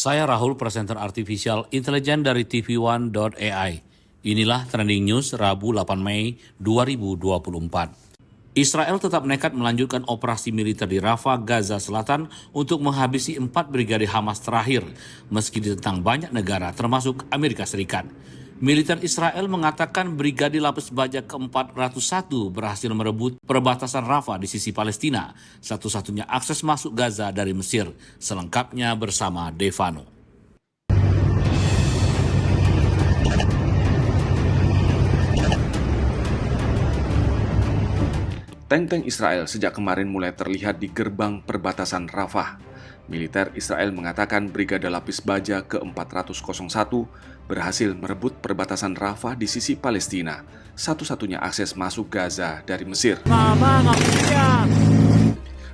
Saya Rahul, presenter artificial intelijen dari TV1.ai. Inilah trending news Rabu 8 Mei 2024. Israel tetap nekat melanjutkan operasi militer di Rafah, Gaza Selatan untuk menghabisi 4 brigade Hamas terakhir, meski ditentang banyak negara termasuk Amerika Serikat. Militer Israel mengatakan brigade lapis baja ke-401 berhasil merebut perbatasan Rafah di sisi Palestina, satu-satunya akses masuk Gaza dari Mesir. Selengkapnya bersama Devano. Tank-tank Israel sejak kemarin mulai terlihat di gerbang perbatasan Rafah. Militer Israel mengatakan brigade lapis baja ke-401 berhasil merebut perbatasan Rafah di sisi Palestina, satu-satunya akses masuk Gaza dari Mesir.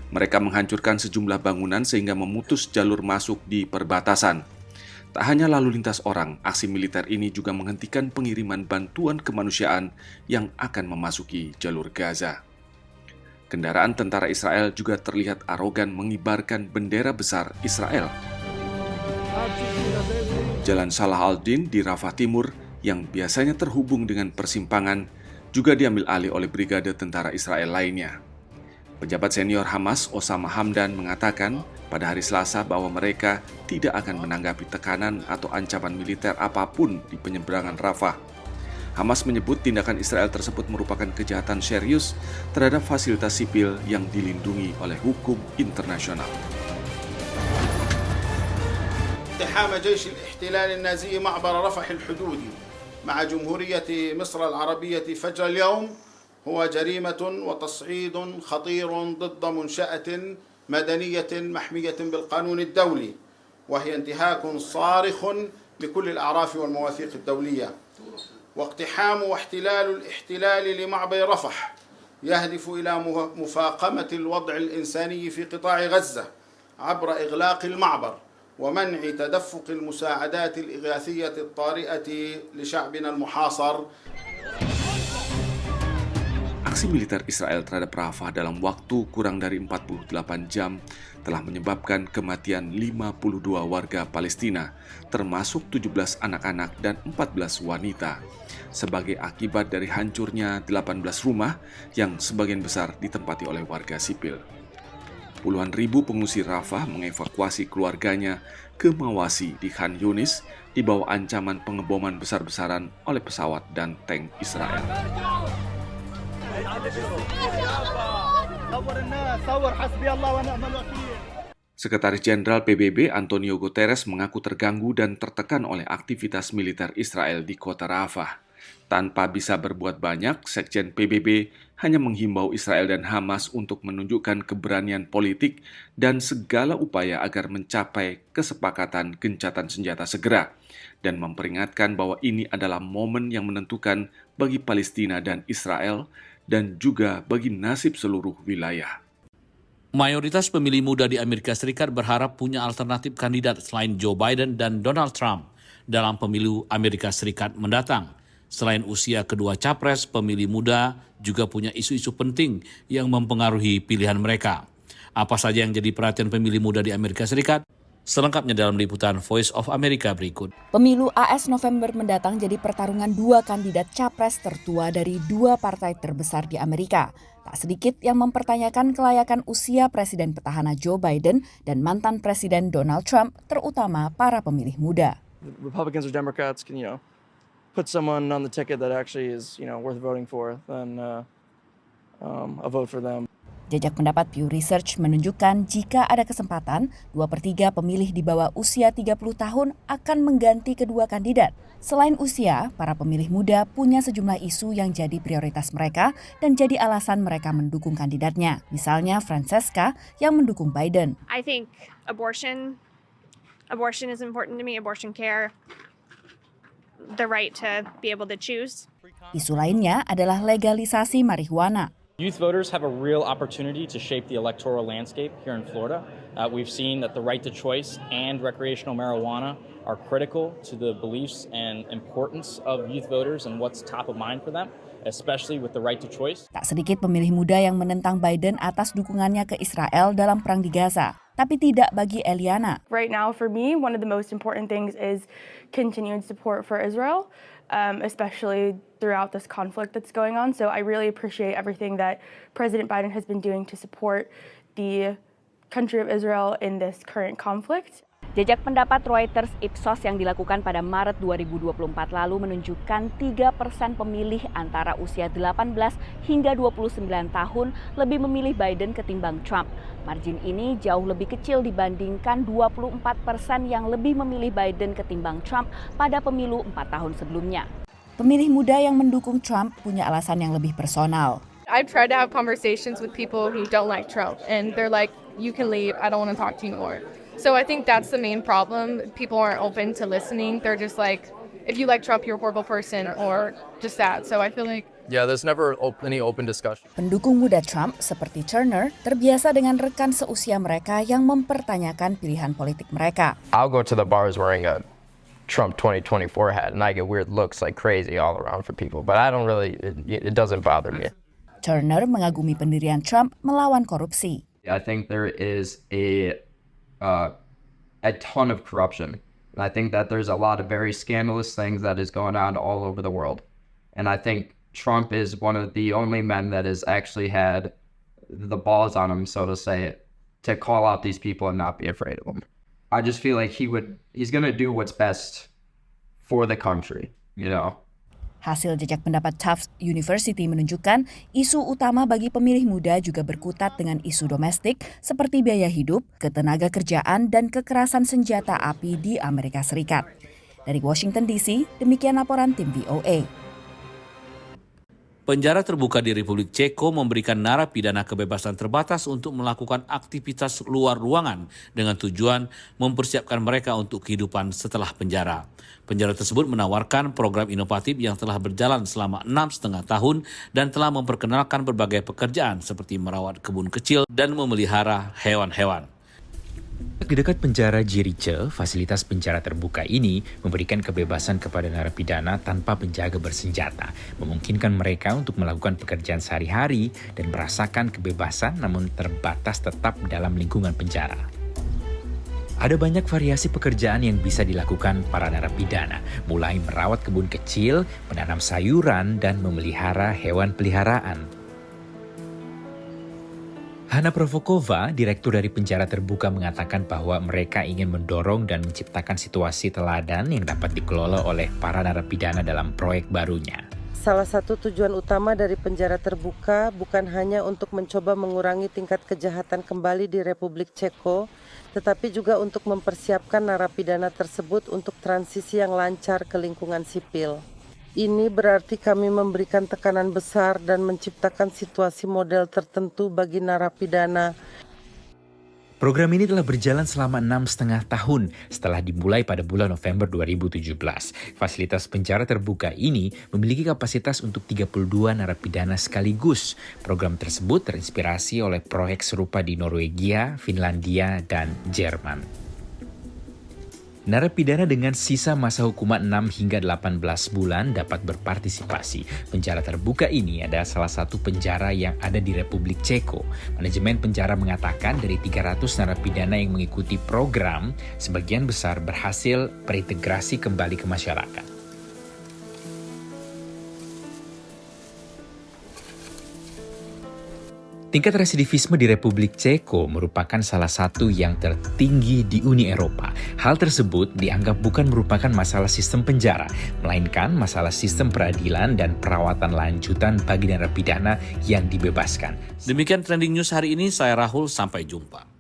Mereka menghancurkan sejumlah bangunan sehingga memutus jalur masuk di perbatasan. Tak hanya lalu lintas orang, aksi militer ini juga menghentikan pengiriman bantuan kemanusiaan yang akan memasuki jalur Gaza. Kendaraan tentara Israel juga terlihat arogan mengibarkan bendera besar Israel. Jalan Salah al-Din di Rafah Timur yang biasanya terhubung dengan persimpangan juga diambil alih oleh brigade tentara Israel lainnya. Pejabat senior Hamas Osama Hamdan mengatakan pada hari Selasa bahwa mereka tidak akan menanggapi tekanan atau ancaman militer apapun di penyeberangan Rafah. Hamas menyebut tindakan Israel tersebut merupakan kejahatan serius terhadap fasilitas sipil yang dilindungi oleh hukum internasional. اقتحام جيش الاحتلال النازي معبر رفح الحدودي مع جمهورية مصر العربية فجر اليوم هو جريمة وتصعيد خطير ضد منشأة مدنية محمية بالقانون الدولي، وهي انتهاك صارخ لكل الأعراف والمواثيق الدولية. واقتحام واحتلال الاحتلال لمعبر رفح يهدف إلى مفاقمة الوضع الإنساني في قطاع غزة عبر إغلاق المعبر ومنع تدفق المساعدات الإغاثية الطارئة لشعبنا المحاصر. Aksi militer Israel terhadap Rafah dalam waktu kurang dari 48 jam telah menyebabkan kematian 52 warga Palestina, termasuk 17 anak-anak dan 14 wanita, sebagai akibat dari hancurnya 18 rumah yang sebagian besar ditempati oleh warga sipil. Puluhan ribu pengungsi Rafah mengevakuasi keluarganya ke Mawasi di Khan Yunis di bawah ancaman pengeboman besar-besaran oleh pesawat dan tank Israel. Sekretaris Jenderal PBB Antonio Guterres mengaku terganggu dan tertekan oleh aktivitas militer Israel di kota Rafah. Tanpa bisa berbuat banyak, Sekjen PBB hanya menghimbau Israel dan Hamas untuk menunjukkan keberanian politik dan segala upaya agar mencapai kesepakatan gencatan senjata segera, dan memperingatkan bahwa ini adalah momen yang menentukan bagi Palestina dan Israel dan juga bagi nasib seluruh wilayah. Mayoritas pemilih muda di Amerika Serikat berharap punya alternatif kandidat selain Joe Biden dan Donald Trump dalam pemilu Amerika Serikat mendatang. Selain usia kedua capres, pemilih muda juga punya isu-isu penting yang mempengaruhi pilihan mereka. Apa saja yang jadi perhatian pemilih muda di Amerika Serikat? Selengkapnya dalam liputan Voice of America berikut. Pemilu AS November mendatang jadi pertarungan dua kandidat capres tertua dari dua partai terbesar di Amerika. Tak sedikit yang mempertanyakan kelayakan usia Presiden petahana Joe Biden dan mantan Presiden Donald Trump, terutama para pemilih muda. Republicans or Democrats can, put someone on the ticket that actually is, worth voting for, then I'll vote for them. Jajak pendapat Pew Research menunjukkan jika ada kesempatan, 2/3 pemilih di bawah usia 30 tahun akan mengganti kedua kandidat. Selain usia, para pemilih muda punya sejumlah isu yang jadi prioritas mereka dan jadi alasan mereka mendukung kandidatnya. Misalnya Francesca yang mendukung Biden. I think abortion is important to me, abortion care, the right to be able to choose. Isu lainnya adalah legalisasi marihuana. Youth voters have a real opportunity to shape the electoral landscape here in Florida. We've seen that the right to choice and recreational marijuana are critical to the beliefs and importance of youth voters and what's top of mind for them. especially with the right to choice. Tak sedikit pemilih muda yang menentang Biden atas dukungannya ke Israel dalam perang di Gaza. Tapi tidak bagi Eliana. Right now, for me, one of the most important things is continued support for Israel, especially throughout this conflict that's going on. So I really appreciate everything that President Biden has been doing to support the country of Israel in this current conflict. Jejak pendapat Reuters Ipsos yang dilakukan pada Maret 2024 lalu menunjukkan 3% pemilih antara usia 18 hingga 29 tahun lebih memilih Biden ketimbang Trump. Margin ini jauh lebih kecil dibandingkan 24% yang lebih memilih Biden ketimbang Trump pada pemilu 4 tahun sebelumnya. Pemilih muda yang mendukung Trump punya alasan yang lebih personal. I've tried to have conversations with people who don't like Trump, and they're like, you can leave, I don't want to talk to you anymore. So I think that's the main problem. People aren't open to listening. They're just like, if you like Trump, you're a horrible person, or just that. So I feel like... Yeah, there's never any open discussion. Pendukung muda Trump seperti Turner terbiasa dengan rekan seusia mereka yang mempertanyakan pilihan politik mereka. I'll go to the bars wearing a Trump 2024 hat, and I get weird looks like crazy all around for people. But I don't really, it doesn't bother me. Turner mengagumi pendirian Trump melawan korupsi. I think there is a ton of corruption. And I think that there's a lot of very scandalous things that is going on all over the world. And I think Trump is one of the only men that has actually had the balls on him, so to say, to call out these people and not be afraid of them. I just feel like he's going to do what's best for the country, you know. Hasil jejak pendapat Tufts University menunjukkan isu utama bagi pemilih muda juga berkutat dengan isu domestik seperti biaya hidup, ketenaga kerjaan, dan kekerasan senjata api di Amerika Serikat. Dari Washington DC, demikian laporan tim VOA. Penjara terbuka di Republik Ceko memberikan narapidana kebebasan terbatas untuk melakukan aktivitas luar ruangan dengan tujuan mempersiapkan mereka untuk kehidupan setelah penjara. Penjara tersebut menawarkan program inovatif yang telah berjalan selama 6,5 tahun dan telah memperkenalkan berbagai pekerjaan seperti merawat kebun kecil dan memelihara hewan-hewan. Di dekat penjara Jericho, fasilitas penjara terbuka ini memberikan kebebasan kepada narapidana tanpa penjaga bersenjata, memungkinkan mereka untuk melakukan pekerjaan sehari-hari dan merasakan kebebasan namun terbatas tetap dalam lingkungan penjara. Ada banyak variasi pekerjaan yang bisa dilakukan para narapidana, mulai merawat kebun kecil, menanam sayuran, dan memelihara hewan peliharaan. Hana Provokova, direktur dari penjara terbuka, mengatakan bahwa mereka ingin mendorong dan menciptakan situasi teladan yang dapat dikelola oleh para narapidana dalam proyek barunya. Salah satu tujuan utama dari penjara terbuka bukan hanya untuk mencoba mengurangi tingkat kejahatan kembali di Republik Ceko, tetapi juga untuk mempersiapkan narapidana tersebut untuk transisi yang lancar ke lingkungan sipil. Ini berarti kami memberikan tekanan besar dan menciptakan situasi model tertentu bagi narapidana. Program ini telah berjalan selama 6,5 tahun setelah dimulai pada bulan November 2017. Fasilitas penjara terbuka ini memiliki kapasitas untuk 32 narapidana sekaligus. Program tersebut terinspirasi oleh proyek serupa di Norwegia, Finlandia, dan Jerman. Narapidana dengan sisa masa hukuman 6 hingga 18 bulan dapat berpartisipasi. Penjara terbuka ini adalah salah satu penjara yang ada di Republik Ceko. Manajemen penjara mengatakan dari 300 narapidana yang mengikuti program, sebagian besar berhasil berintegrasi kembali ke masyarakat. Tingkat residivisme di Republik Ceko merupakan salah satu yang tertinggi di Uni Eropa. Hal tersebut dianggap bukan merupakan masalah sistem penjara, melainkan masalah sistem peradilan dan perawatan lanjutan bagi narapidana yang dibebaskan. Demikian Trending News hari ini, saya Rahul, sampai jumpa.